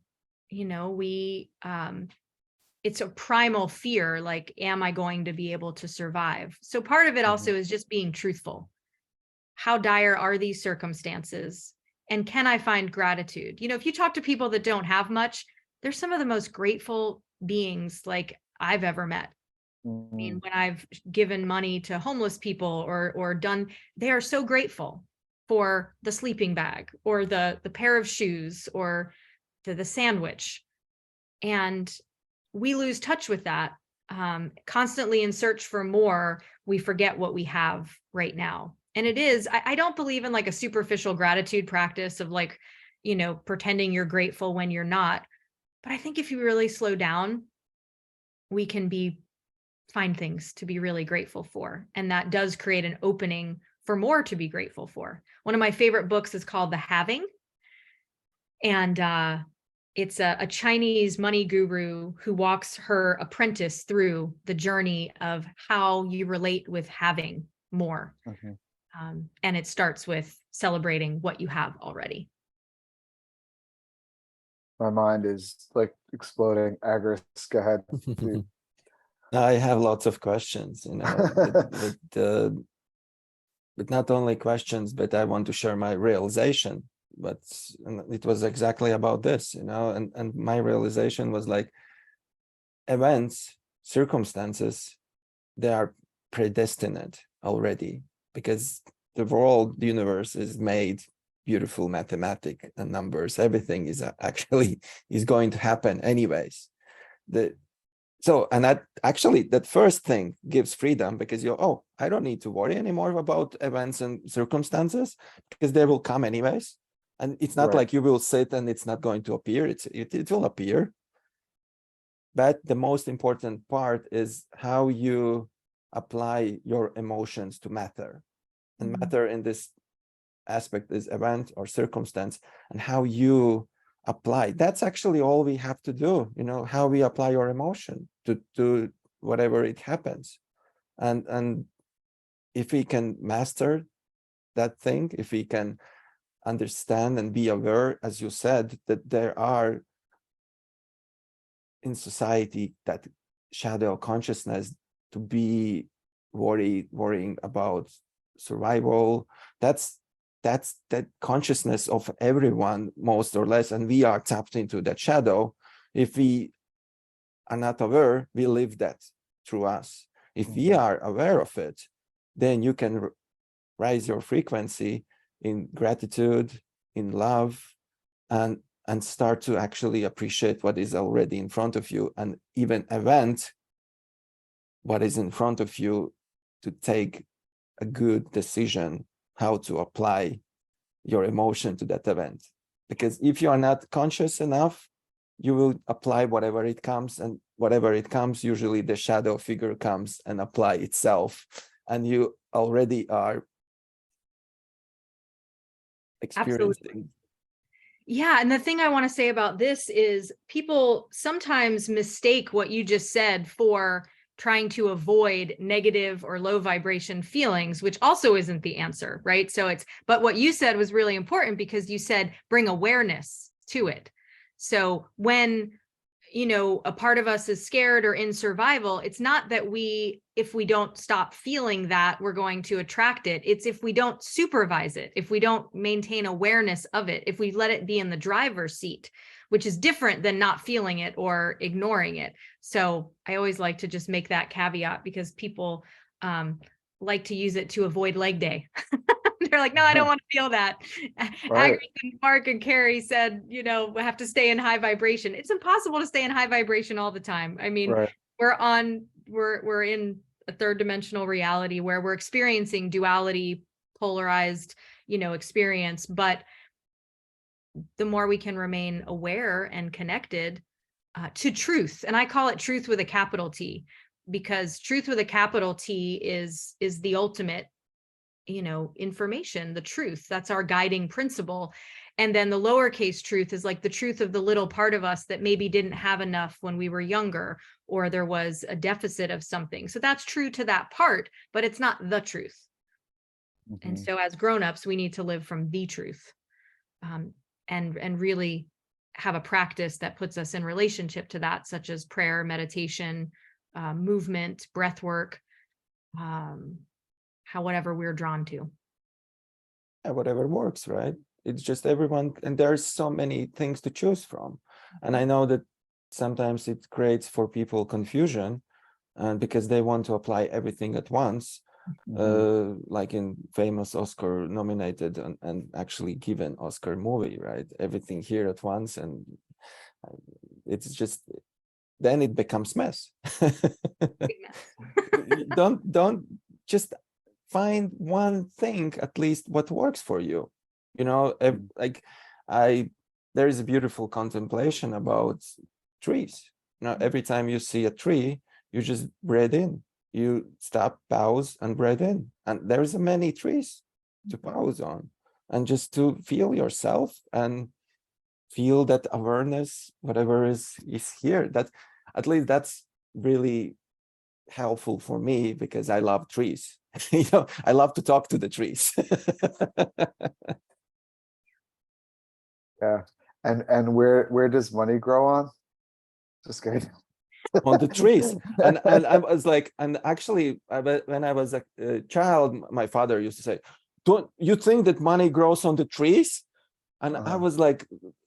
It's a primal fear, like, am I going to be able to survive? So part of it also is just being truthful. How dire are these circumstances? And can I find gratitude? If you talk to people that don't have much, they're some of the most grateful beings like I've ever met. I mean, when I've given money to homeless people or done, they are so grateful for the sleeping bag or the pair of shoes or the sandwich. And we lose touch with that. Constantly in search for more, we forget what we have right now. And it is, I don't believe in like a superficial gratitude practice of like, you know, pretending you're grateful when you're not. But I think if you really slow down, we can find things to be really grateful for. And that does create an opening for more to be grateful for. One of my favorite books is called The Having. And it's a Chinese money guru who walks her apprentice through the journey of how you relate with having more. And it starts with celebrating what you have already.
My mind is like exploding. Agris, go ahead.
I have lots of questions, you know, but not only questions, but I want to share my realization. But it was exactly about this, you know, and my realization was like events, circumstances, they are predestined already, because the world, the universe is made beautiful mathematic and numbers. Everything is actually is going to happen anyways. And that first thing gives freedom, because I don't need to worry anymore about events and circumstances, because they will come anyways. And it's not like you will sit and it's not going to appear. It will appear. But the most important part is how you apply your emotions to matter. And matter in this aspect is event or circumstance, and how you apply. That's actually all we have to do, you know, how we apply your emotion to whatever it happens. And if we can master that thing, if we can understand and be aware, as you said, that there are in society that shadow consciousness to be worrying about survival, that's that consciousness of everyone, most or less, and we are tapped into that shadow. If we are not aware, we live that through us. If we are aware of it, then you can raise your frequency in gratitude, in love, and start to actually appreciate what is already in front of you, and even event what is in front of you, to take a good decision how to apply your emotion to that event. Because if you are not conscious enough, you will apply whatever it comes, and whatever it comes, usually the shadow figure comes and apply itself, and you already are experiencing.
Absolutely. Yeah. And the thing I want to say about this is people sometimes mistake what you just said for trying to avoid negative or low vibration feelings, which also isn't the answer, right? But what you said was really important, because you said bring awareness to it. So when, you know, a part of us is scared or in survival, it's not that if we don't stop feeling that, we're going to attract it. It's if we don't supervise it, if we don't maintain awareness of it, if we let it be in the driver's seat, which is different than not feeling it or ignoring it. So I always like to just make that caveat, because people like to use it to avoid leg day. They're like, no, I don't want to feel that. Agris and Mark and Keri said, you know, we have to stay in high vibration. It's impossible to stay in high vibration all the time. I mean, we're in a third dimensional reality where we're experiencing duality, polarized, you know, experience. But the more we can remain aware and connected to truth, and I call it truth with a capital T, because truth with a capital T is the ultimate, you know, information, the truth. That's our guiding principle. And then the lowercase truth is like the truth of the little part of us that maybe didn't have enough when we were younger, or there was a deficit of something. So that's true to that part, but it's not the truth. And so as grownups, we need to live from the truth, and really have a practice that puts us in relationship to that, such as prayer, meditation, movement, breath work, whatever we're drawn to.
Yeah, whatever works, right? It's just everyone, and there's so many things to choose from. And I know that sometimes it creates for people confusion, and because they want to apply everything at once, like in famous Oscar nominated and actually given Oscar movie, right? Everything here at once, and it's just, then it becomes mess. don't just find one thing, at least what works for you, you know. Like there is a beautiful contemplation about trees. You know, every time you see a tree, you just breathe in, you stop, pause, and breathe in, and there's many trees to pause on, and just to feel yourself and feel that awareness, whatever is here. That, at least that's really helpful for me, because I love trees. You know, I love to talk to the trees.
Yeah. And where does money grow on? Just kidding.
On the trees. And I was like, and actually, when I was a child, my father used to say, "Don't you think that money grows on the trees?" And I was like,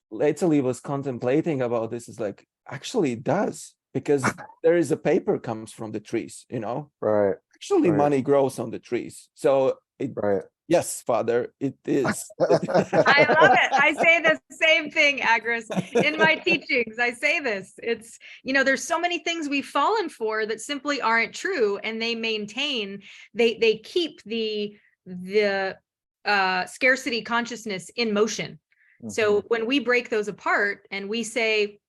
lately was contemplating about this. Is like, actually it does, because there is a paper comes from the trees, you know.
Right.
Actually,
Right.
money grows on the trees. So it,
Right.
yes, Father, it is.
I love it. I say the same thing, Agris, in my teachings. I say this. It's, you know, there's so many things we've fallen for that simply aren't true, and they maintain, they keep the scarcity consciousness in motion. So when we break those apart and we say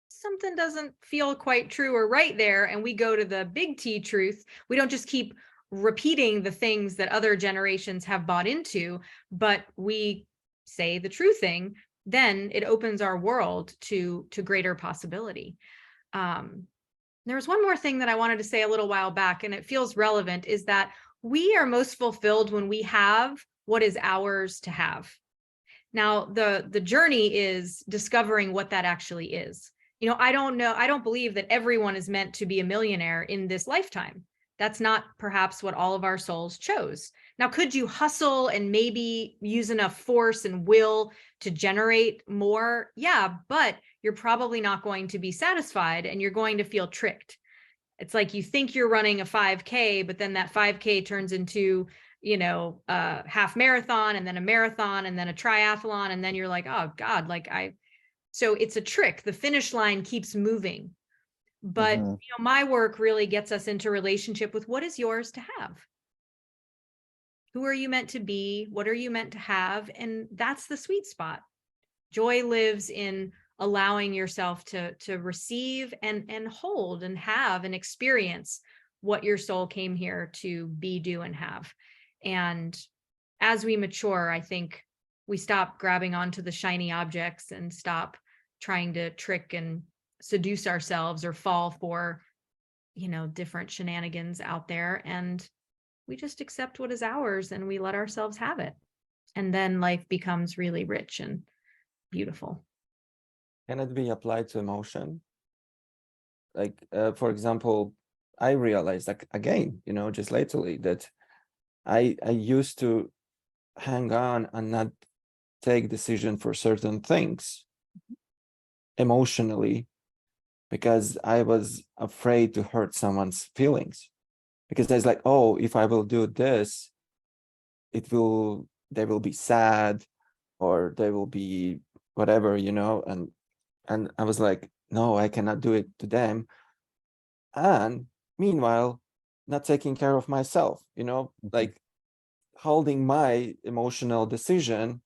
something doesn't feel quite true or right there, and we go to the big T truth, we don't just keep repeating the things that other generations have bought into, but we say the true thing, then it opens our world to greater possibility. There was one more thing that I wanted to say a little while back, and it feels relevant, is that we are most fulfilled when we have what is ours to have. Now, the journey is discovering what that actually is. You know, I don't believe that everyone is meant to be a millionaire in this lifetime. That's not perhaps what all of our souls chose. Now, could you hustle and maybe use enough force and will to generate more? Yeah, but you're probably not going to be satisfied, and you're going to feel tricked. It's like you think you're running a 5K, but then that 5K turns into, you know, a half marathon, and then a marathon, and then a triathlon. And then you're like, oh God, so it's a trick. The finish line keeps moving. But you know, my work really gets us into relationship with what is yours to have. Who are you meant to be? What are you meant to have? And that's the sweet spot. Joy lives in allowing yourself to receive and hold and have and experience what your soul came here to be, do, and have. And as we mature, I think we stop grabbing onto the shiny objects and stop trying to trick and seduce ourselves or fall for, you know, different shenanigans out there. And we just accept what is ours and we let ourselves have it. And then life becomes really rich and beautiful.
Can it be applied to emotion? Like, for example, I realized, like, again, you know, just lately, that I used to hang on and not take decision for certain things emotionally, because I was afraid to hurt someone's feelings. Because I was like, oh, if I will do this, they will be sad, or they will be whatever, you know. And I was like, no, I cannot do it to them. And meanwhile, not taking care of myself, you know, like holding my emotional decision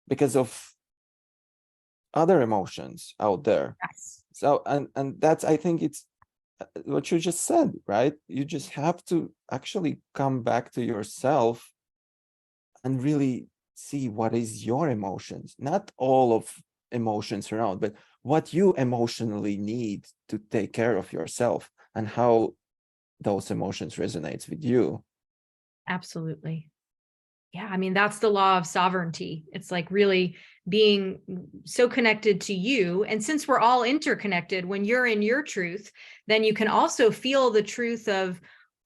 because of other emotions out there.
Yes.
So, and that's, I think it's what you just said, right? You just have to actually come back to yourself and really see what is your emotions, not all of emotions around, but what you emotionally need to take care of yourself, and how those emotions resonates with you.
Absolutely. Yeah, I mean, that's the law of sovereignty. It's like really being so connected to you. And since we're all interconnected, when you're in your truth, then you can also feel the truth of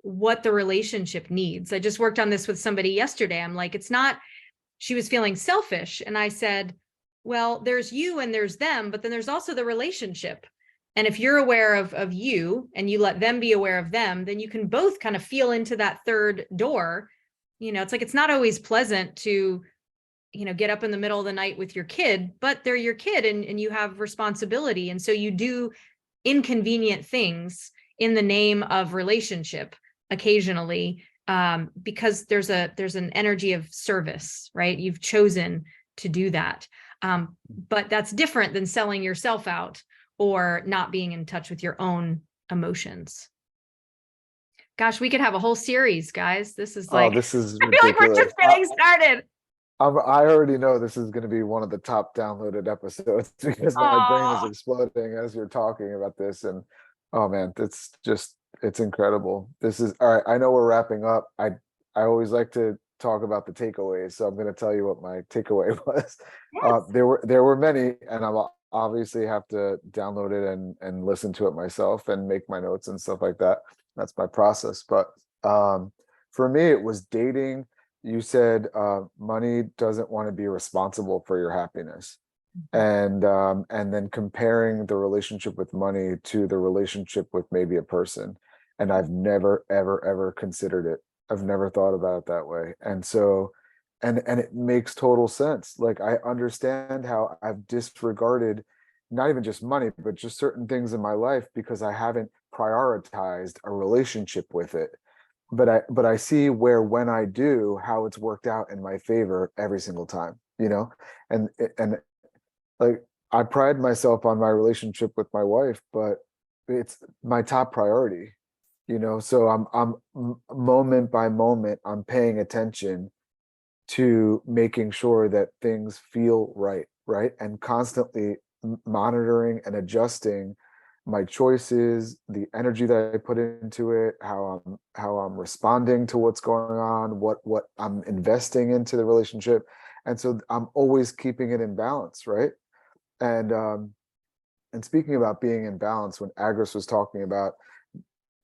what the relationship needs. I just worked on this with somebody yesterday. I'm like, it's not, she was feeling selfish. And I said, well, there's you and there's them, but then there's also the relationship. And if you're aware of you and you let them be aware of them, then you can both kind of feel into that third door. It's like, it's not always pleasant to, get up in the middle of the night with your kid, but they're your kid and you have responsibility. And so you do inconvenient things in the name of relationship occasionally, because there's an energy of service, right? You've chosen to do that. But that's different than selling yourself out or not being in touch with your own emotions. Gosh, we could have a whole series, guys. This is like,
this is
I feel like we're
ridiculous.
just getting started.
I already know this is going to be one of the top downloaded episodes because my brain is exploding as you're talking about this. And oh man, it's incredible. This is all right. I know we're wrapping up. I always like to talk about the takeaways, so I'm going to tell you what my takeaway was.
Yes.
There were many, and I'll obviously have to download it and listen to it myself and make my notes and stuff like that. That's my process. But for me, it was dating. You said money doesn't want to be responsible for your happiness, and then comparing the relationship with money to the relationship with maybe a person. And I've never ever considered it. I've never thought about it that way. And so and it makes total sense. Like, I understand how I've disregarded not even just money, but just certain things in my life because I haven't prioritized a relationship with it. But I see where, when I do, how it's worked out in my favor every single time, and like, I pride myself on my relationship with my wife, but it's my top priority, so I'm moment by moment, I'm paying attention to making sure that things feel right, and constantly monitoring and adjusting my choices, the energy that I put into it, how I'm responding to what's going on, what I'm investing into the relationship. And so I'm always keeping it in balance, right? And speaking about being in balance, when Agris was talking about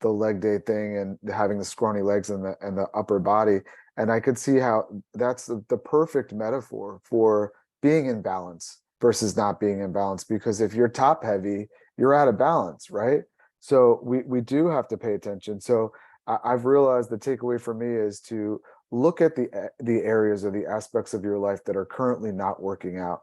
the leg day thing and having the scrawny legs and the upper body, and I could see how that's the perfect metaphor for being in balance versus not being in balance. Because if you're top heavy, you're out of balance, right? So we do have to pay attention. So I've realized the takeaway for me is to look at the areas or the aspects of your life that are currently not working out.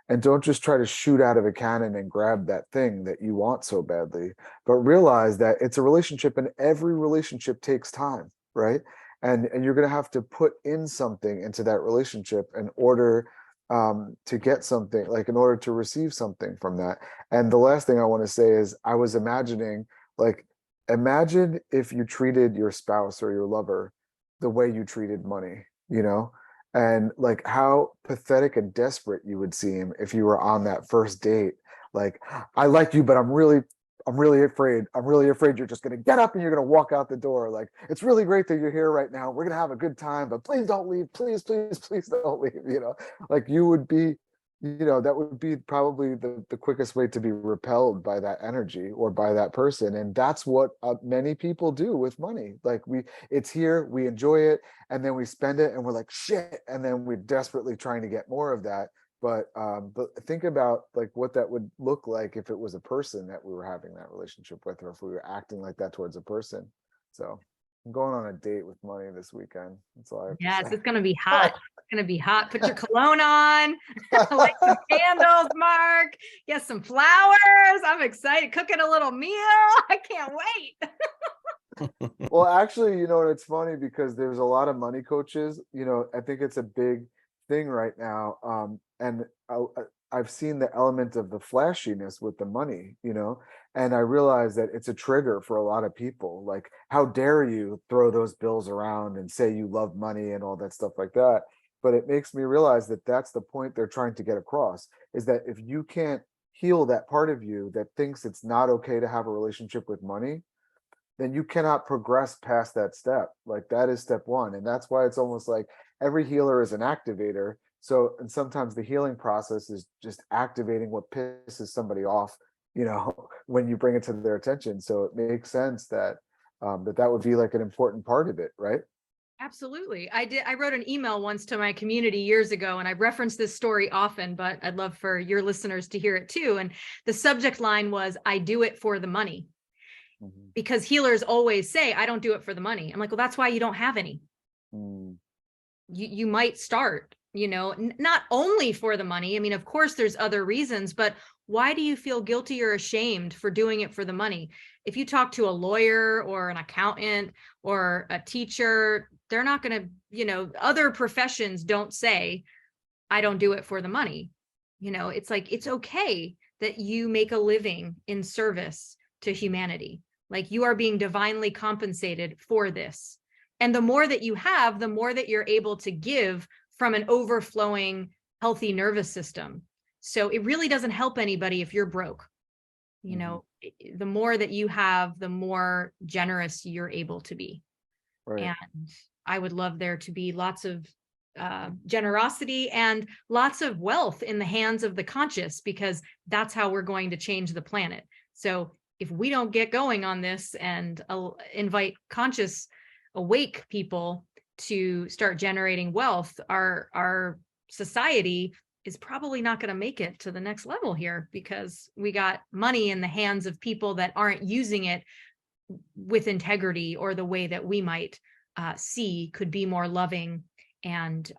And don't just try to shoot out of a cannon and grab that thing that you want so badly, but realize that it's a relationship, and every relationship takes time, right? And you're going to have to put in something into that relationship in order to get something, like in order to receive something from that. And the last thing I want to say is, I was imagining, like, imagine if you treated your spouse or your lover the way you treated money, and like how pathetic and desperate you would seem if you were on that first date. Like, I like you, but I'm really afraid. I'm really afraid you're just going to get up and you're going to walk out the door. Like, it's really great that you're here right now. We're going to have a good time, but please don't leave. Please don't leave. Like, you would be, that would be probably the quickest way to be repelled by that energy or by that person. And that's what many people do with money. Like, it's here, we enjoy it, and then we spend it and we're like, shit. And then we're desperately trying to get more of that. But think about, like, what that would look like if it was a person that we were having that relationship with, or if we were acting like that towards a person. So I'm going on a date with money this weekend. That's all I have to
Yes,
say.
it's going to be hot. It's going to be hot. Put your cologne on. Light some candles, Mark. Get some flowers. I'm excited. Cooking a little meal. I can't wait.
Well, actually, it's funny because there's a lot of money coaches. I think it's a big thing right now. And I've seen the element of the flashiness with the money, and I realize that it's a trigger for a lot of people. Like, how dare you throw those bills around and say you love money and all that stuff like that. But it makes me realize that that's the point they're trying to get across, is that if you can't heal that part of you that thinks it's not okay to have a relationship with money, then you cannot progress past that step. Like, that is step one. And that's why it's almost like every healer is an activator. So, and sometimes the healing process is just activating what pisses somebody off, when you bring it to their attention. So it makes sense that that would be like an important part of it, right?
Absolutely. I wrote an email once to my community years ago, and I reference this story often, but I'd love for your listeners to hear it too. And the subject line was, I do it for the money. Because healers always say, I don't do it for the money. I'm like, well, that's why you don't have any. You might start, not only for the money. I mean, of course, there's other reasons, but why do you feel guilty or ashamed for doing it for the money? If you talk to a lawyer or an accountant or a teacher, they're not going to, other professions don't say, I don't do it for the money. It's like, it's okay that you make a living in service to humanity. Like, you are being divinely compensated for this. And the more that you have, the more that you're able to give from an overflowing, healthy nervous system. So it really doesn't help anybody if you're broke. The more that you have, the more generous you're able to be. Right. And I would love there to be lots of generosity and lots of wealth in the hands of the conscious, because that's how we're going to change the planet. So if we don't get going on this and invite conscious, awake people to start generating wealth, our society is probably not going to make it to the next level here, because we got money in the hands of people that aren't using it with integrity, or the way that we might see could be more loving and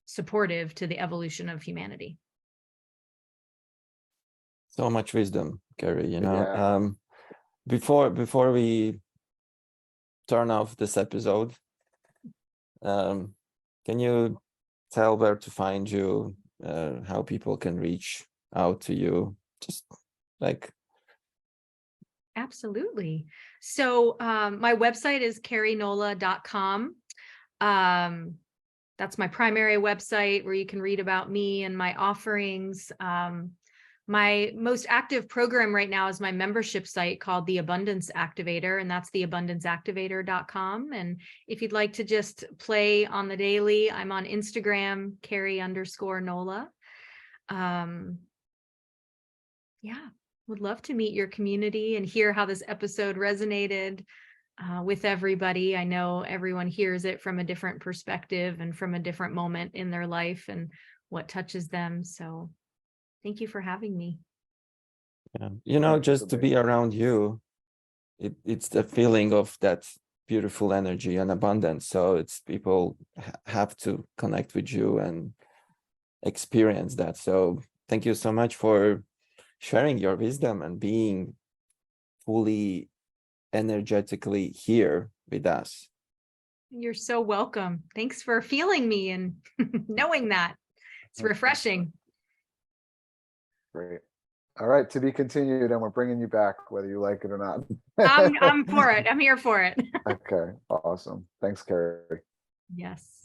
supportive to the evolution of humanity.
So much wisdom, Keri,
Yeah.
Before we turn off this episode, can you tell where to find you, how people can reach out to you? Just like...
Absolutely. So my website is kerinola.com. That's my primary website where you can read about me and my offerings. My most active program right now is my membership site called The Abundance Activator, and that's theabundanceactivator.com. And if you'd like to just play on the daily, I'm on Instagram, Keri_Nola. Yeah, would love to meet your community and hear how this episode resonated with everybody. I know everyone hears it from a different perspective and from a different moment in their life and what touches them. So thank you for having me.
Yeah. Just to be around you, it's the feeling of that beautiful energy and abundance. So it's people have to connect with you and experience that. So thank you so much for sharing your wisdom and being fully energetically here with us.
You're so welcome. Thanks for feeling me and knowing that. It's refreshing.
Great. All right, to be continued, and we're bringing you back whether you like it or not.
I'm for it. I'm here for it.
Okay, awesome. Thanks, Keri.
Yes.